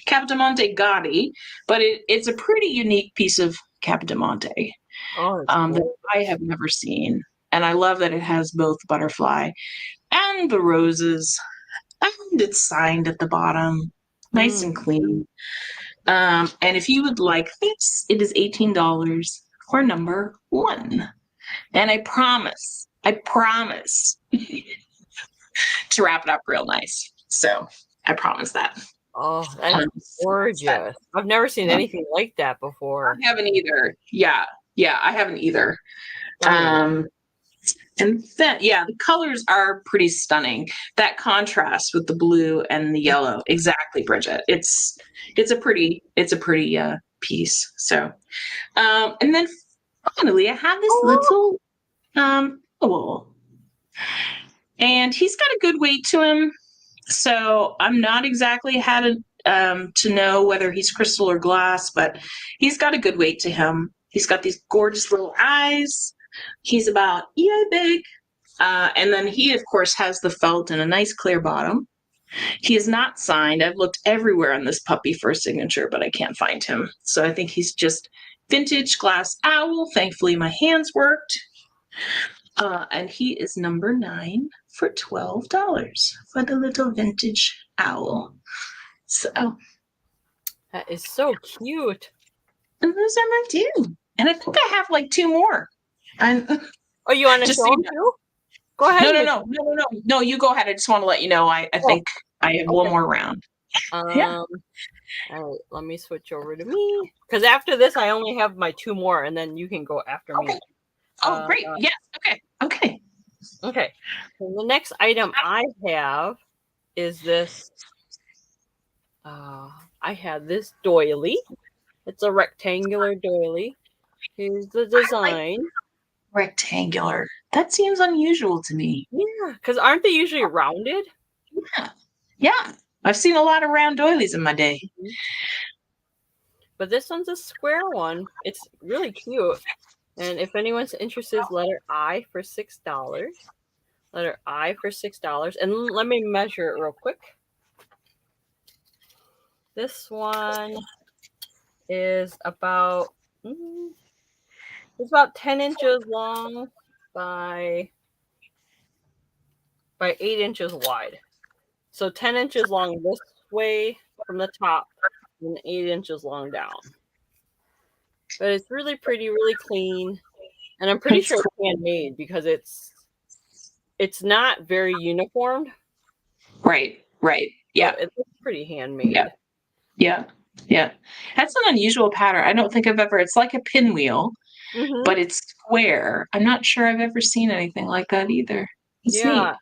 Capodimonte gaudy, but it's a pretty unique piece of Capodimonte Oh, it's that I have never seen. And I love that it has both butterfly and the roses, and it's signed at the bottom, nice and clean. And if you would like this, it is $18 for number one. And I promise to wrap it up real nice. So I promise that. Oh, that's gorgeous. I've never seen anything like that before. I haven't either. Yeah, I haven't either. And then, the colors are pretty stunning. That contrast with the blue and the yellow, exactly, Bridget. It's a pretty piece. So, and then finally, I have this little owl, and he's got a good weight to him. So I'm not exactly had to know whether he's crystal or glass, but he's got a good weight to him. He's got these gorgeous little eyes. He's about yay big. And then he, of course, has the felt and a nice clear bottom. He is not signed. I've looked everywhere on this puppy for a signature, but I can't find him. So I think he's just vintage glass owl. Thankfully, my hands worked. And he is number 9 for $12 for the little vintage owl. So that is so cute. And those are my 2. And I think I have like 2 more. Oh, you want to show them too? Go ahead. No, you go ahead. I just want to let you know I think I have one more round. All right, let me switch over to me, because after this I only have my 2 more, and then you can go after me. Oh, great. Yes. Okay. So the next item I have is this. I have this doily. It's a rectangular doily. Here's the design. Rectangular. That seems unusual to me. Yeah, because aren't they usually rounded? Yeah. I've seen a lot of round doilies in my day. But this one's a square one. It's really cute. And if anyone's interested, letter I for $6. Letter I for $6. And let me measure it real quick. This one is about 10 inches long by 8 inches wide. So 10 inches long this way from the top and 8 inches long down. But it's really pretty, really clean. And I'm pretty sure it's handmade because it's not very uniformed. Right. Yeah. So it's pretty handmade. Yeah. That's an unusual pattern. I don't think it's like a pinwheel, but it's square. I'm not sure I've ever seen anything like that either. It's neat.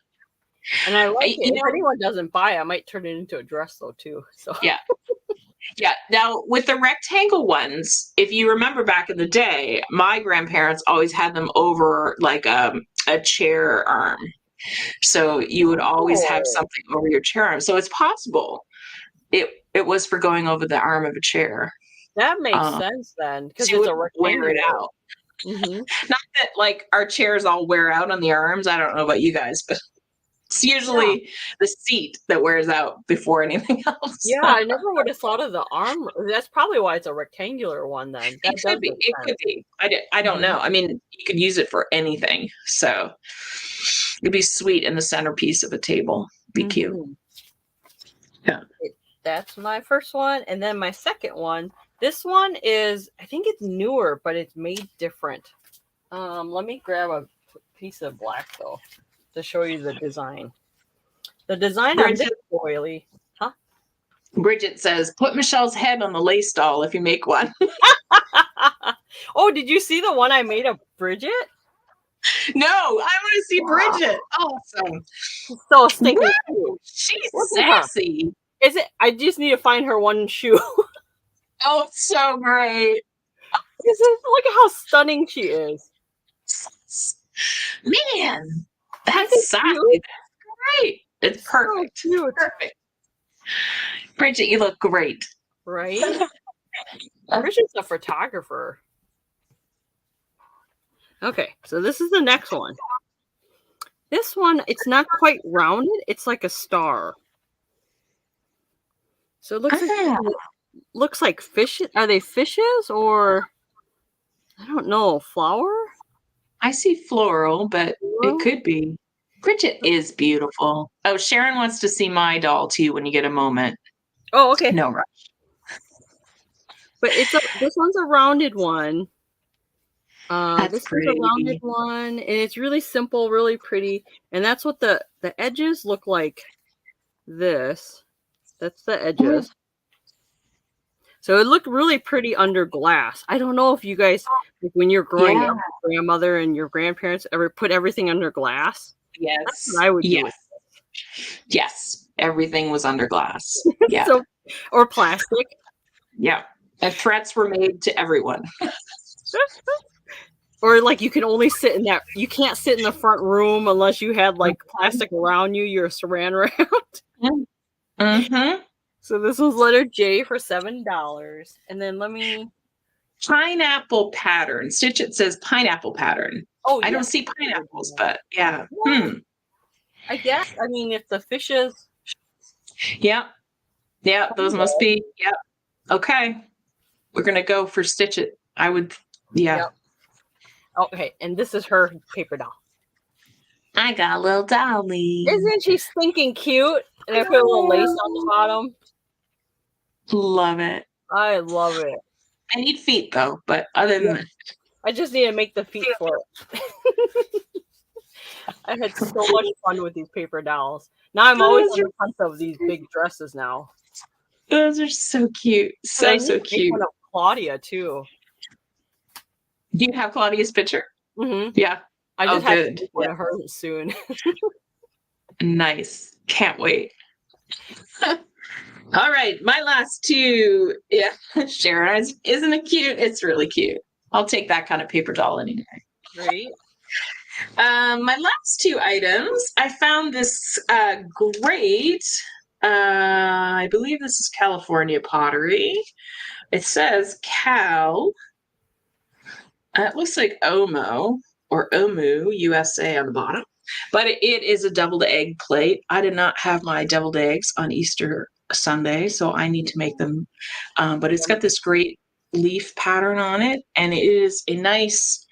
And I like it. If anyone doesn't buy it, I might turn it into a dress though too. So Yeah. Now, with the rectangle ones, if you remember back in the day, my grandparents always had them over like a chair arm. So you would always have Oh, something over your chair arm. So it's possible it was for going over the arm of a chair. that makes Um, sense then, because so you it's a wouldn't wear it rectangular. out. Mm-hmm. Not that like our chairs all wear out on the arms. I don't know about you guys, but it's Yeah. usually the seat that wears out before anything else. Yeah, I never would have thought of the arm. That's probably why it's a rectangular one then. That It does could be. make It sense. could be. I don't Mhm. know. I mean, you could use it for anything. So it'd be sweet in the centerpiece of a table. Be cute. Mhm. Yeah. That's my first one. And then my second one, this one is, I think it's newer, but it's made different. Let me grab a piece of black though to show you the design. The design on this Bridget, doily, huh? Bridget says, put Michelle's head on the lace doll if you make one. Oh, did you see the one I made of Bridget? No, I want to see Bridget. Awesome. She's so stinking cute. Woo! She's Look at her. sassy. Is it? I just need to find her one shoe. Oh, it's so great. Look at how stunning she is. Man, Isn't that's sassy. cute? That's great. It's perfect. So cute, Perfect. Bridget, you look great. right? Bridget's a photographer. Okay, so this is the next one. This one, it's not quite rounded. It's like a star. So it looks like fish. Are they fishes or I don't know, flower? I see floral, but it could be. Bridget is beautiful. Oh, Sharon wants to see my doll too when you get a moment. Oh, okay. No rush. But this one's a rounded one. That's this pretty. is a rounded one, and it's really simple, really pretty. And that's what the edges look like. This. That's the edges. So it looked really pretty under glass. I don't know if you guys, like when you're growing up, your grandmother and your grandparents ever put everything under glass. Yes. That's what I would do. Yes. Everything was under glass. Yeah. So, or plastic. Yeah. And threats were made to everyone. Or like you can only sit in that. You can't sit in the front room unless you had like plastic around you. You're saran wrapped. Mm-hmm. So this was letter J for $7. And then let me. Pineapple pattern. Stitch it says pineapple pattern. Oh, I don't see pineapples, but yeah. I guess. I mean, if the fishes. Yeah. Yeah. Those must be. Yep. Okay. We're going to go for Stitch It. I would. Yeah. Yep. Okay. And this is her paper doll. I got a little Doily. Isn't she stinking cute? And I put a little lace on the bottom. Love it. I love it. I need feet though, but other than that. I just need to make the feet for it. I had so much fun with these paper dolls. Now I'm always on the hunt of these big dresses now. Those are so cute. So cute. One of Claudia too. Do you have Claudia's picture? Mm-hmm. Yeah. I just have to make one of hers soon. Nice. Can't wait. All right. My last two. Yeah. Sharon, isn't it cute? It's really cute. I'll take that kind of paper doll any day. Right. My last two items, I found this great, I believe this is California pottery. It says Cal. It looks like Omo or Omu USA on the bottom, but it is a deviled egg plate. I did not have my deviled eggs on Easter Sunday, so I need to make them. But it's got this great leaf pattern on it, and it is a nice.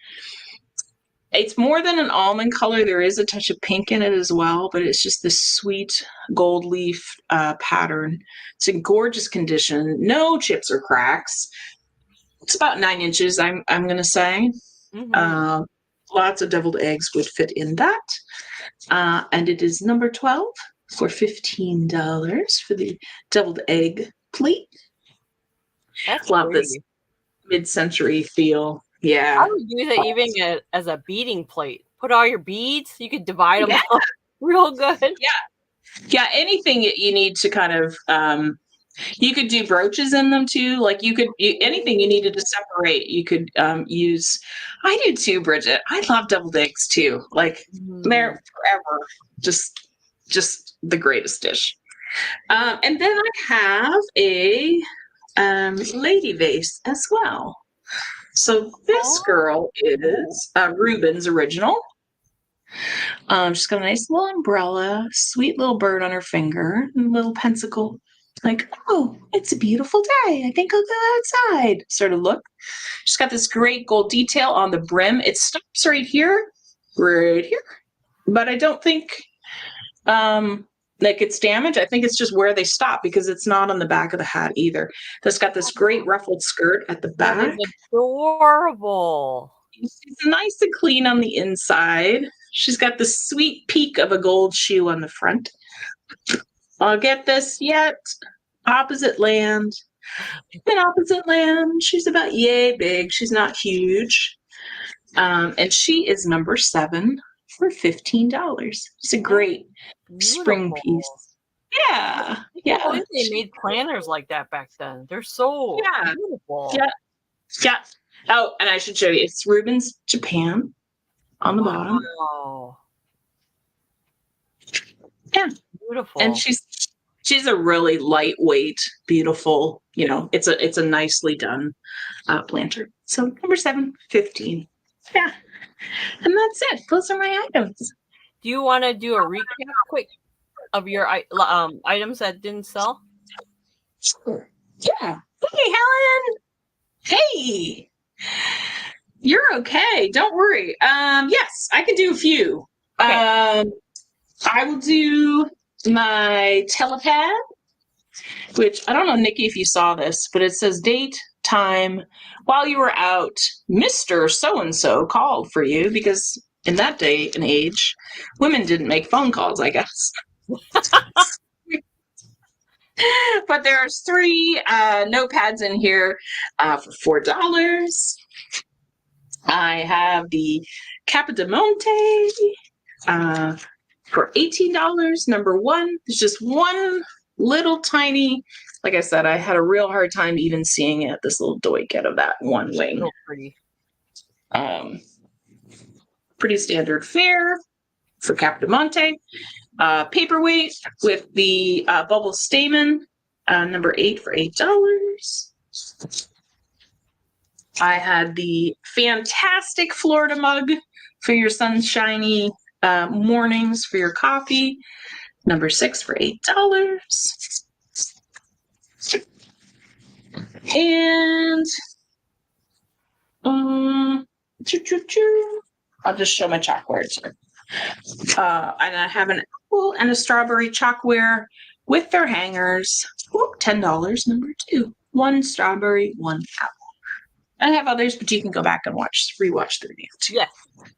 It's more than an almond color. There is a touch of pink in it as well, but it's just this sweet gold leaf pattern. It's in gorgeous condition. No chips or cracks. It's about 9 inches, I'm going to say. Mm-hmm. Lots of deviled eggs would fit in that. And it is number 12 for $15 for the deviled egg plate. That's Love pretty. this mid-century feel. Yeah. I would use it even as a beading plate. Put all your beads. You could divide them up real good. Yeah. Yeah. Anything that you need to kind of You could do brooches in them too. Like anything you needed to separate, you could use. I do too, Bridget. I love deviled eggs too. Like they're forever just the greatest dish. And then I have a lady vase as well. So this girl is Reuben's original. She's got a nice little umbrella, sweet little bird on her finger, and a little pencicle. Like, oh, it's a beautiful day. I think I'll go outside. Sort of look. She's got this great gold detail on the brim. It stops right here. But I don't think like it's damaged. I think it's just where they stop because it's not on the back of the hat either. It's got this great ruffled skirt at the back. That is adorable. She's nice and clean on the inside. She's got the sweet peak of a gold shoe on the front. I'll get this yet. Opposite land. In opposite land. She's about yay big. She's not huge. And she is number 7 for $15. It's a great spring piece. Yeah. I believe they made planners like that back then. They're so beautiful. Yeah. Oh, and I should show you. It's Reuben's Japan on the bottom. Wow. Yeah. Beautiful. And she's a really lightweight, beautiful, it's a nicely done planter. So number 7, 15. Yeah. And that's it. Those are my items. Do you want to do a recap quick of your items that didn't sell? Sure. Yeah. Hey, Helen. Hey. You're okay. Don't worry. Yes, I can do a few. Okay. I will do my telepad, which I don't know, Nikki, if you saw this, but it says date, time, while you were out, Mr. So-and-so called for you because in that day and age, women didn't make phone calls, I guess. But there are 3 notepads in here for $4. I have the Capodimonte for $18. Number 1. There's just one little tiny, like I said, I had a real hard time even seeing it, this little doik out of that one wing. So pretty. Pretty standard fare for Capodimonte. Paperweight with the bubble stamen, number 8 for $8. I had the fantastic Florida mug for your sunshiny mornings for your coffee, number 6 for $8. And I'll just show my chalkwares here. And I have an apple and a strawberry chalkware with their hangers. Ooh, $10, number 2. 1 strawberry, 1 apple. I have others, but you can go back and rewatch the video too. Yes.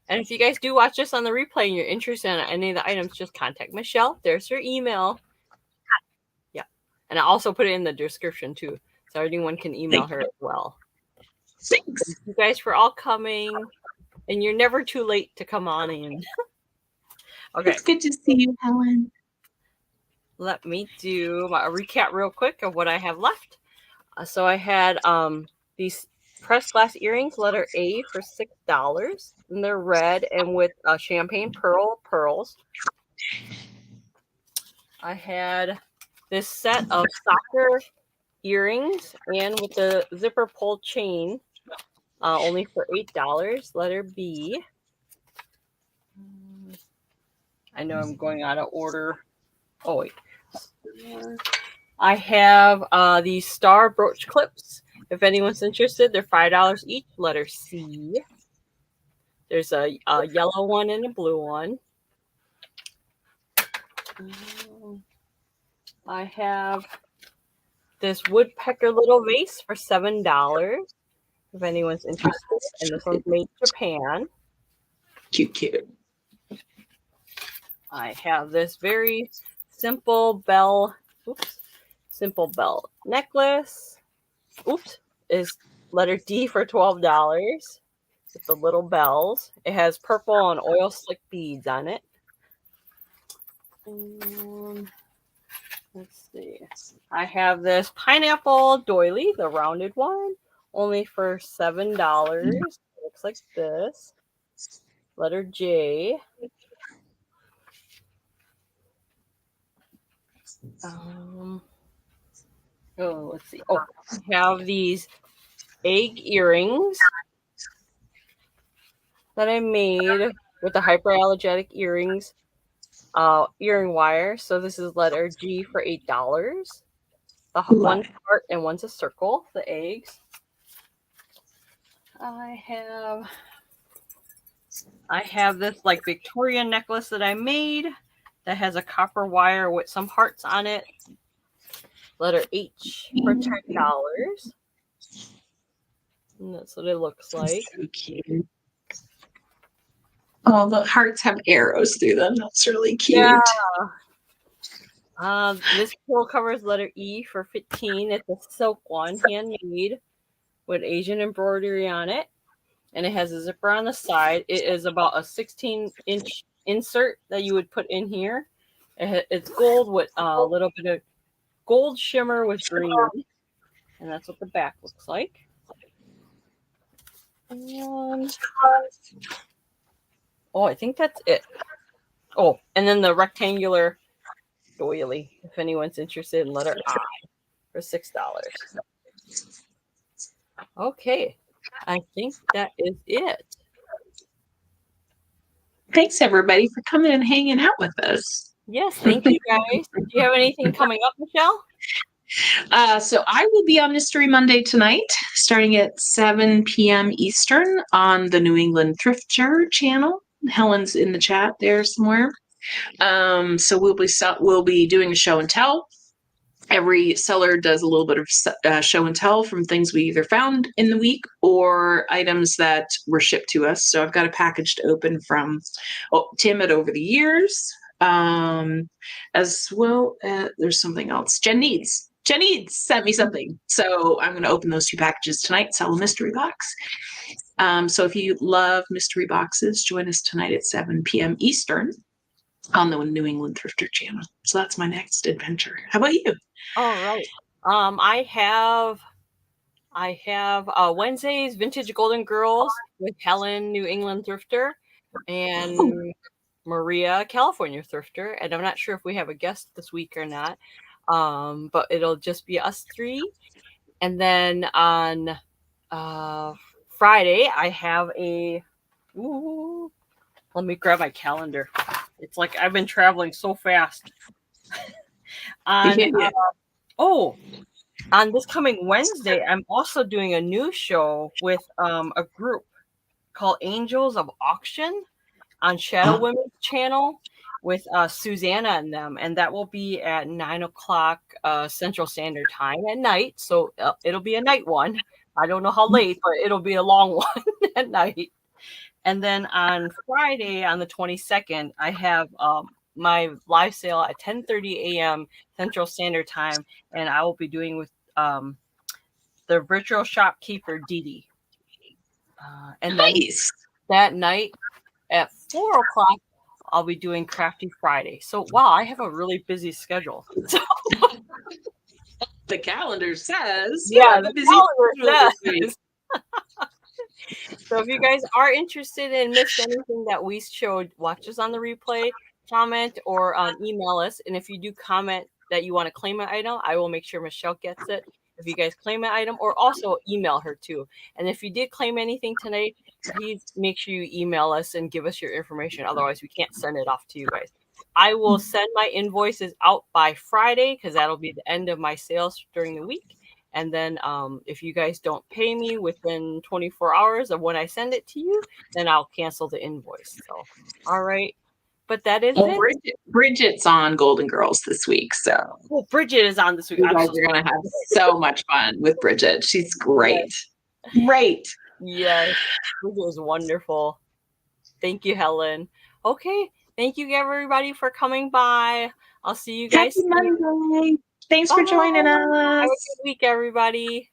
And if you guys do watch this on the replay and you're interested in any of the items, just contact Michelle. There's her email. Yeah. And I also put it in the description too, so anyone can email her as well. Thanks. Thank you guys for all coming. And you're never too late to come on in. Okay. It's good to see you, Helen. Let me do a recap real quick of what I have left. So I had these pressed glass earrings, letter A, for $6. And they're red and with champagne pearls. I had this set of soccer earrings and with the zipper pull chain, only for $8, letter B. I know I'm going out of order. Oh, wait. I have these star brooch clips. If anyone's interested, they're $5 each, letter C. There's a yellow one and a blue one. I have this woodpecker little vase for $7. If anyone's interested. And this one's made in Japan. Cute. I have this very simple bell necklace. Is letter D for $12 with the little bells. It has purple and oil slick beads on it. Let's see. I have this pineapple doily, the rounded one, only for $7. Looks like this. Letter J. Let's see. Oh, I have these egg earrings that I made with the hyperallergenic earrings, earring wire. So this is letter G for $8. One's heart and one's a circle, the eggs. I have this like Victorian necklace that I made that has a copper wire with some hearts on it. Letter H for $10. And that's what it looks like. So cute. Oh, the hearts have arrows through them. That's really cute. Yeah. This pillow cover is letter E for $15. It's a silk one, handmade, with Asian embroidery on it. And it has a zipper on the side. It is about a 16-inch insert that you would put in here. It's gold with a little bit of gold shimmer with green. And that's what the back looks like. And, I think that's it. Oh, and then the rectangular doily, if anyone's interested in letter I, for $6. Okay, I think that is it. Thanks, everybody, for coming and hanging out with us. Yes, thank you, guys. Do you have anything coming up, Michelle? So I will be on Mystery Monday tonight, starting at 7 p.m. Eastern on the New England Thrifter channel. Helen's in the chat there somewhere. So we'll be doing a show and tell. Every seller does a little bit of show and tell from things we either found in the week or items that were shipped to us. So I've got a package to open from Tim at Over the Years, as well. There's something else. Jen Needs sent me something. So I'm going to open those two packages tonight, sell a mystery box. So if you love mystery boxes, join us tonight at 7 p.m. Eastern on the New England Thrifter channel. So that's my next adventure. How about you? All right. I have Wednesday's Vintage Golden Girls with Helen, New England Thrifter, and Maria, California Thrifter. And I'm not sure if we have a guest this week or not, but it'll just be us three. And then on Friday, I have let me grab my calendar. It's like I've been traveling so fast. On this coming Wednesday, I'm also doing a new show with a group called Angels of Auction on Shadow Women's channel with Susanna and them, and that will be at 9:00 Central Standard Time at night. So it'll be a night one. I don't know how late, but it'll be a long one at night. And then on Friday, on the 22nd, I have my live sale at 10:30 a.m. Central Standard Time, and I will be doing with the virtual shopkeeper Dee Dee. And then that night at 4:00, I'll be doing Crafty Friday. So wow, I have a really busy schedule. The calendar says. Yeah, the calendar says. So if you guys are interested and missed anything that we showed, watch us on the replay, comment, or email us. And if you do comment that you want to claim an item, I will make sure Michelle gets it. If you guys claim an item, or also email her too. And if you did claim anything tonight, please make sure you email us and give us your information. Otherwise, we can't send it off to you guys. I will send my invoices out by Friday because that'll be the end of my sales during the week. And then if you guys don't pay me within 24 hours of when I send it to you, then I'll cancel the invoice. So, all right. But that is it. Bridget's on Golden Girls this week. So Bridget is on this week. You guys are going to have so much fun with Bridget. She's great. Yes. Great. Yes. Bridget is wonderful. Thank you, Helen. Okay. Thank you, everybody, for coming by. I'll see you guys soon. Monday. Thanks for joining us. Have a good week, everybody.